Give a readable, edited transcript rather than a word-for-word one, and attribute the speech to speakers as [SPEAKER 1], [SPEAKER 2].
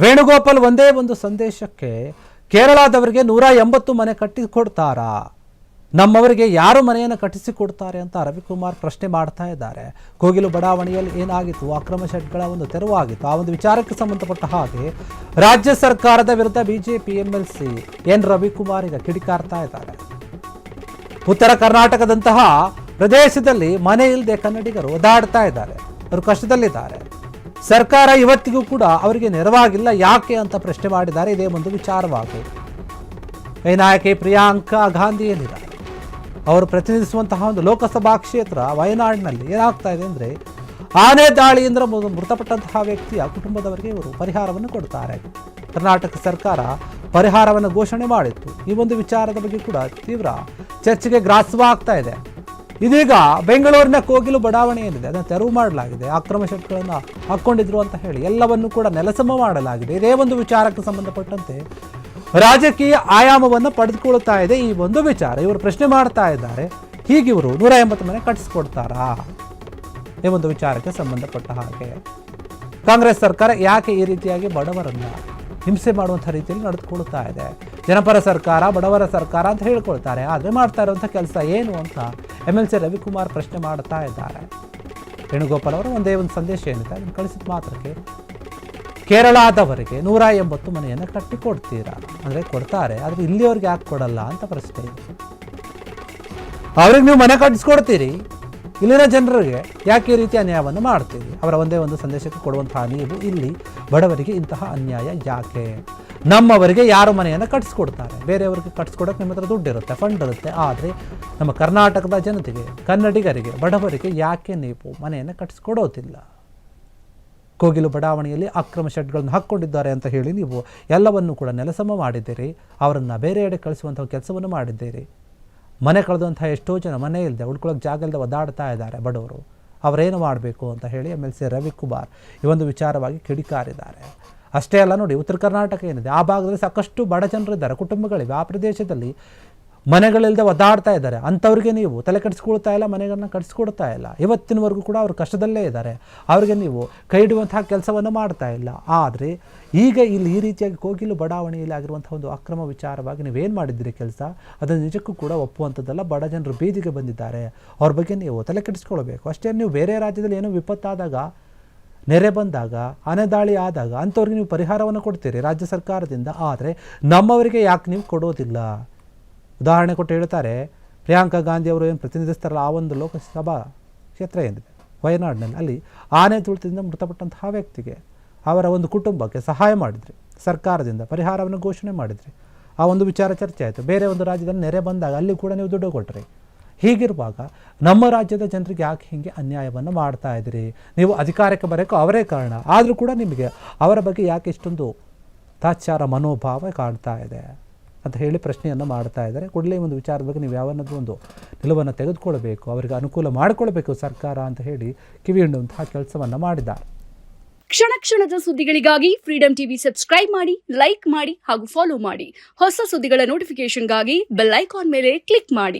[SPEAKER 1] ವೇಣುಗೋಪಾಲ್ ಒಂದೇ ಒಂದು ಸಂದೇಶಕ್ಕೆ ಕೇರಳದವರಿಗೆ 180 ಮನೆ ಕಟ್ಟಿಕೊಡ್ತಾರಾ? ನಮ್ಮವರಿಗೆ ಯಾರು ಮನೆಯನ್ನು ಕಟ್ಟಿಸಿಕೊಡ್ತಾರೆ ಅಂತ ರವಿಕುಮಾರ್ ಪ್ರಶ್ನೆ ಮಾಡ್ತಾ ಇದ್ದಾರೆ. ಕೋಗಿಲು ಬಡಾವಣೆಯಲ್ಲಿ ಏನಾಗಿತ್ತು? ಅಕ್ರಮ ಶೆಡ್ಗಳ ಒಂದು ತೆರವಾಗಿತ್ತು. ಆ ಒಂದು ವಿಚಾರಕ್ಕೆ ಸಂಬಂಧಪಟ್ಟ ಹಾಗೆ ರಾಜ್ಯ ಸರ್ಕಾರದ ವಿರುದ್ಧ ಬಿಜೆಪಿ ಎಂಎಲ್ಸಿ ಎನ್ ರವಿಕುಮಾರ್ ಈಗ ಕಿಡಿಕಾರ್ತಾ ಇದ್ದಾರೆ. ಉತ್ತರ ಕರ್ನಾಟಕದಂತಹ ಪ್ರದೇಶದಲ್ಲಿ ಮನೆ ಇಲ್ಲದೆ ಕನ್ನಡಿಗರು ಒದ್ದಾಡ್ತಾ ಇದ್ದಾರೆ, ಅವರು ಕಷ್ಟದಲ್ಲಿದ್ದಾರೆ. ಸರ್ಕಾರ ಇವತ್ತಿಗೂ ಕೂಡ ಅವರಿಗೆ ನೆರವಾಗಿಲ್ಲ, ಯಾಕೆ ಅಂತ ಪ್ರಶ್ನೆ ಮಾಡಿದ್ದಾರೆ. ಇದೇ ಒಂದು ವಿಚಾರವಾಗಿ ನಾಯಕಿ ಪ್ರಿಯಾಂಕಾ ಗಾಂಧಿ ಏನಿದ್ದಾರೆ, ಅವರು ಪ್ರತಿನಿಧಿಸುವಂತಹ ಒಂದು ಲೋಕಸಭಾ ಕ್ಷೇತ್ರ ವಯನಾಡಿನಲ್ಲಿ ಏನಾಗ್ತಾ ಇದೆ ಅಂದರೆ, ಆನೆ ದಾಳಿಯಿಂದ ಮೃತಪಟ್ಟಂತಹ ವ್ಯಕ್ತಿಯ ಕುಟುಂಬದವರಿಗೆ ಇವರು ಪರಿಹಾರವನ್ನು ಕೊಡ್ತಾರೆ. ಕರ್ನಾಟಕ ಸರ್ಕಾರ ಪರಿಹಾರವನ್ನು ಘೋಷಣೆ ಮಾಡಿತ್ತು. ಈ ಒಂದು ವಿಚಾರದ ಬಗ್ಗೆ ಕೂಡ ತೀವ್ರ ಚರ್ಚೆಗೆ ಗ್ರಾಸವಾಗ್ತಾ ಇದೆ. ಇದೀಗ ಬೆಂಗಳೂರಿನ ಕೋಗಿಲು ಬಡಾವಣೆ ಏನಿದೆ ಅದನ್ನು ತೆರವು ಮಾಡಲಾಗಿದೆ. ಅಕ್ರಮ ಶೆಡ್ಗಳನ್ನು ಹಾಕ್ಕೊಂಡಿದ್ರು ಅಂತ ಹೇಳಿ ಎಲ್ಲವನ್ನು ಕೂಡ ನೆಲಸಮ ಮಾಡಲಾಗಿದೆ. ಇದೇ ಒಂದು ವಿಚಾರಕ್ಕೆ ಸಂಬಂಧಪಟ್ಟಂತೆ ರಾಜಕೀಯ ಆಯಾಮವನ್ನು ಪಡೆದುಕೊಳ್ತಾ ಇದೆ ಈ ಒಂದು ವಿಚಾರ. ಇವರು ಪ್ರಶ್ನೆ ಮಾಡ್ತಾ ಇದ್ದಾರೆ, ಹೀಗಿವರು 180 ಮನೆ ಕಟ್ಟಿಸ್ಕೊಡ್ತಾರಾ? ಈ ಒಂದು ವಿಚಾರಕ್ಕೆ ಸಂಬಂಧಪಟ್ಟ ಹಾಗೆ ಕಾಂಗ್ರೆಸ್ ಸರ್ಕಾರ ಯಾಕೆ ಈ ರೀತಿಯಾಗಿ ಬಡವರನ್ನ ಹಿಂಸೆ ಮಾಡುವಂಥ ರೀತಿಯಲ್ಲಿ ನಡೆದುಕೊಳ್ತಾ ಇದೆ? ಜನಪರ ಸರ್ಕಾರ, ಬಡವರ ಸರ್ಕಾರ ಅಂತ ಹೇಳ್ಕೊಳ್ತಾರೆ, ಆದರೆ ಮಾಡ್ತಾ ಇರುವಂಥ ಕೆಲಸ ಏನು ಅಂತ ಎಂಎಲ್ಸಿ ರವಿಕುಮಾರ್ ಪ್ರಶ್ನೆ ಮಾಡ್ತಾ ಇದ್ದಾರೆ. ವೇಣುಗೋಪಾಲ್ ಅವರು ಒಂದೇ ಒಂದು ಸಂದೇಶ ಏನಿದೆ ಅದನ್ನು ಕಳಿಸಿದ ಮಾತ್ರಕ್ಕೆ ಕೇರಳದವರಿಗೆ 180 ಮನೆಯನ್ನು ಕಟ್ಟಿಕೊಡ್ತೀರಾ ಅಂದರೆ ಕೊಡ್ತಾರೆ, ಆದರೆ ಇಲ್ಲಿಯವ್ರಿಗೆ ಯಾಕೆ ಕೊಡಲ್ಲ ಅಂತ ಪ್ರಶ್ನೆ ಇದೆ. ಅವ್ರಿಗೆ ನೀವು ಮನೆ ಕಟ್ಟಿಸ್ಕೊಡ್ತೀರಿ, ಇಲ್ಲಿನ ಜನರಿಗೆ ಯಾಕೆ ಈ ರೀತಿ ಅನ್ಯಾಯವನ್ನು ಮಾಡ್ತೀರಿ? ಅವರ ಒಂದೇ ಒಂದು ಸಂದೇಶಕ್ಕೆ ಕೊಡುವಂತಹ ನೀವು ಇಲ್ಲಿ ಬಡವರಿಗೆ ಇಂತಹ ಅನ್ಯಾಯ ಯಾಕೆ? ನಮ್ಮವರಿಗೆ ಯಾರು ಮನೆಯನ್ನು ಕಟ್ಟಿಸ್ಕೊಡ್ತಾರೆ? ಬೇರೆಯವರಿಗೆ ಕಟ್ಟಿಸ್ಕೊಡೋಕೆ ನಿಮ್ಮ ಹತ್ರ ದುಡ್ಡಿರುತ್ತೆ, ಫಂಡ್ ಇರುತ್ತೆ, ಆದರೆ ನಮ್ಮ ಕರ್ನಾಟಕದ ಜನತೆಗೆ, ಕನ್ನಡಿಗರಿಗೆ, ಬಡವರಿಗೆ ಯಾಕೆ ನೀವು ಮನೆಯನ್ನು ಕಟ್ಟಿಸ್ಕೊಡೋದಿಲ್ಲ? ಕೋಗಿಲು ಬಡಾವಣೆಯಲ್ಲಿ ಅಕ್ರಮ ಶೆಡ್ಗಳನ್ನು ಹಾಕ್ಕೊಂಡಿದ್ದಾರೆ ಅಂತ ಹೇಳಿ ನೀವು ಎಲ್ಲವನ್ನು ಕೂಡ ನೆಲಸಮ ಮಾಡಿದ್ದೀರಿ. ಅವರನ್ನು ಬೇರೆಯೆಡೆ ಕಳಿಸುವಂಥ ಕೆಲಸವನ್ನು ಮಾಡಿದ್ದೀರಿ. ಮನೆ ಕಳೆದಂತಹ ಎಷ್ಟೋ ಜನ ಮನೆ ಇಲ್ಲದೆ, ಉಳ್ಕೊಳ್ಳೋಕೆ ಜಾಗ ಇಲ್ಲದೆ ಒದ್ದಾಡ್ತಾ ಇದ್ದಾರೆ ಬಡವರು. ಅವರೇನು ಮಾಡಬೇಕು ಅಂತ ಹೇಳಿ ಎಂಎಲ್ಸಿ ರವಿಕುಮಾರ್ ಈ ಒಂದು ವಿಚಾರವಾಗಿ ಕಿಡಿಕಾರಿದ್ದಾರೆ. ಅಷ್ಟೇ ಅಲ್ಲ ನೋಡಿ, ಉತ್ತರ ಕರ್ನಾಟಕ ಏನಿದೆ ಆ ಭಾಗದಲ್ಲಿ ಸಾಕಷ್ಟು ಬಡ ಜನರಿದ್ದಾರೆ, ಕುಟುಂಬಗಳಿವೆ. ಆ ಪ್ರದೇಶದಲ್ಲಿ ಮನೆಗಳಿಲ್ಲದೆ ಒದ್ದಾಡ್ತಾ ಇದ್ದಾರೆ. ಅಂಥವ್ರಿಗೆ ನೀವು ತಲೆ ಕೆಡಿಸ್ಕೊಳ್ತಾ ಇಲ್ಲ, ಮನೆಗಳನ್ನ ಕಟ್ಟಿಸ್ಕೊಡ್ತಾ ಇಲ್ಲ. ಇವತ್ತಿನವರೆಗೂ ಕೂಡ ಅವರು ಕಷ್ಟದಲ್ಲೇ ಇದ್ದಾರೆ. ಅವರಿಗೆ ನೀವು ಕೈ ಹಿಡುವಂತಹ ಕೆಲಸವನ್ನು ಮಾಡ್ತಾ ಇಲ್ಲ. ಆದರೆ ಈಗ ಇಲ್ಲಿ ಈ ರೀತಿಯಾಗಿ ಕೋಗಿಲು ಬಡಾವಣೆಯಲ್ಲಿ ಆಗಿರುವಂಥ ಒಂದು ಅಕ್ರಮ ವಿಚಾರವಾಗಿ ನೀವೇನು ಮಾಡಿದ್ದೀರಿ ಕೆಲಸ, ಅದನ್ನು ನಿಜಕ್ಕೂ ಕೂಡ ಒಪ್ಪುವಂಥದ್ದಲ್ಲ. ಬಡ ಜನರು ಬೀದಿಗೆ ಬಂದಿದ್ದಾರೆ, ಅವ್ರ ಬಗ್ಗೆ ನೀವು ತಲೆ ಕೆಡಿಸ್ಕೊಳ್ಬೇಕು. ಅಷ್ಟೇ, ನೀವು ಬೇರೆ ರಾಜ್ಯದಲ್ಲಿ ಏನೋ ವಿಪತ್ತಾದಾಗ, ನೆರೆ ಬಂದಾಗ, ಆನೆ ದಾಳಿ ಆದಾಗ ಅಂಥವ್ರಿಗೆ ನೀವು ಪರಿಹಾರವನ್ನು ಕೊಡ್ತೀರಿ ರಾಜ್ಯ ಸರ್ಕಾರದಿಂದ, ಆದರೆ ನಮ್ಮವರಿಗೆ ಯಾಕೆ ನೀವು ಕೊಡೋದಿಲ್ಲ? ಉದಾಹರಣೆ ಕೊಟ್ಟು ಹೇಳ್ತಾರೆ, ಪ್ರಿಯಾಂಕಾ ಗಾಂಧಿ ಅವರು ಏನು ಪ್ರತಿನಿಧಿಸ್ತಾರಲ್ಲ ಆ ಒಂದು ಲೋಕಸಭಾ ಕ್ಷೇತ್ರ ಏನಿದೆ ವಯನಾಡಿನಲ್ಲಿ, ಅಲ್ಲಿ ಆನೆ ತುಳಿತದಿಂದ ಮೃತಪಟ್ಟಂತಹ ವ್ಯಕ್ತಿಗೆ, ಅವರ ಒಂದು ಕುಟುಂಬಕ್ಕೆ ಸಹಾಯ ಮಾಡಿದ್ರಿ, ಸರ್ಕಾರದಿಂದ ಪರಿಹಾರವನ್ನು ಘೋಷಣೆ ಮಾಡಿದ್ರಿ. ಆ ಒಂದು ವಿಚಾರ ಚರ್ಚೆ ಆಯಿತು. ಬೇರೆ ಒಂದು ರಾಜ್ಯದಲ್ಲಿ ನೆರೆ ಬಂದಾಗ ಅಲ್ಲಿ ಕೂಡ ನೀವು ದುಡ್ಡು ಕೊಟ್ಟರಿ. ಹೀಗಿರುವಾಗ ನಮ್ಮ ರಾಜ್ಯದ ಜನರಿಗೆ ಯಾಕೆ ಹೀಗೆ ಅನ್ಯಾಯವನ್ನು ಮಾಡ್ತಾ ಇದ್ದೀರಿ? ನೀವು ಅಧಿಕಾರಕ್ಕೆ ಬರೋಕ್ಕೆ ಅವರೇ ಕಾರಣ, ಆದರೂ ಕೂಡ ನಿಮಗೆ ಅವರ ಬಗ್ಗೆ ಯಾಕೆ ಇಷ್ಟೊಂದು ತಾತ್ಸಾರ ಮನೋಭಾವ ಕಾಡ್ತಾ ಇದೆ ಅಂತ ಹೇಳಿ ಪ್ರಶ್ನೆಯನ್ನು ಮಾಡ್ತಾ ಇದ್ದಾರೆ. ಕೂಡಲೇ ಒಂದು ವಿಚಾರದ ಬಗ್ಗೆ ನೀವು ಯಾವನ್ನಾದ್ರೂ ಒಂದು ನಿಲುವನ್ನು ತೆಗೆದುಕೊಳ್ಬೇಕು, ಅವರಿಗೆ ಅನುಕೂಲ ಮಾಡಿಕೊಳ್ಬೇಕು ಸರ್ಕಾರ ಅಂತ ಹೇಳಿ ಕಿವಿ ಹಿಂಡುವಂತಹ ಕೆಲಸವನ್ನು ಮಾಡಿದ್ದಾರೆ.
[SPEAKER 2] ಕ್ಷಣ ಕ್ಷಣದ ಸುದ್ದಿಗಳಿಗಾಗಿ ಫ್ರೀಡಂ ಟಿವಿ ಸಬ್ಸ್ಕ್ರೈಬ್ ಮಾಡಿ, ಲೈಕ್ ಮಾಡಿ ಹಾಗೂ ಫಾಲೋ ಮಾಡಿ. ಹೊಸ ಸುದ್ದಿಗಳ ನೋಟಿಫಿಕೇಶನ್ಗಾಗಿ ಬೆಲ್ ಐಕಾನ್ ಮೇಲೆ ಕ್ಲಿಕ್ ಮಾಡಿ.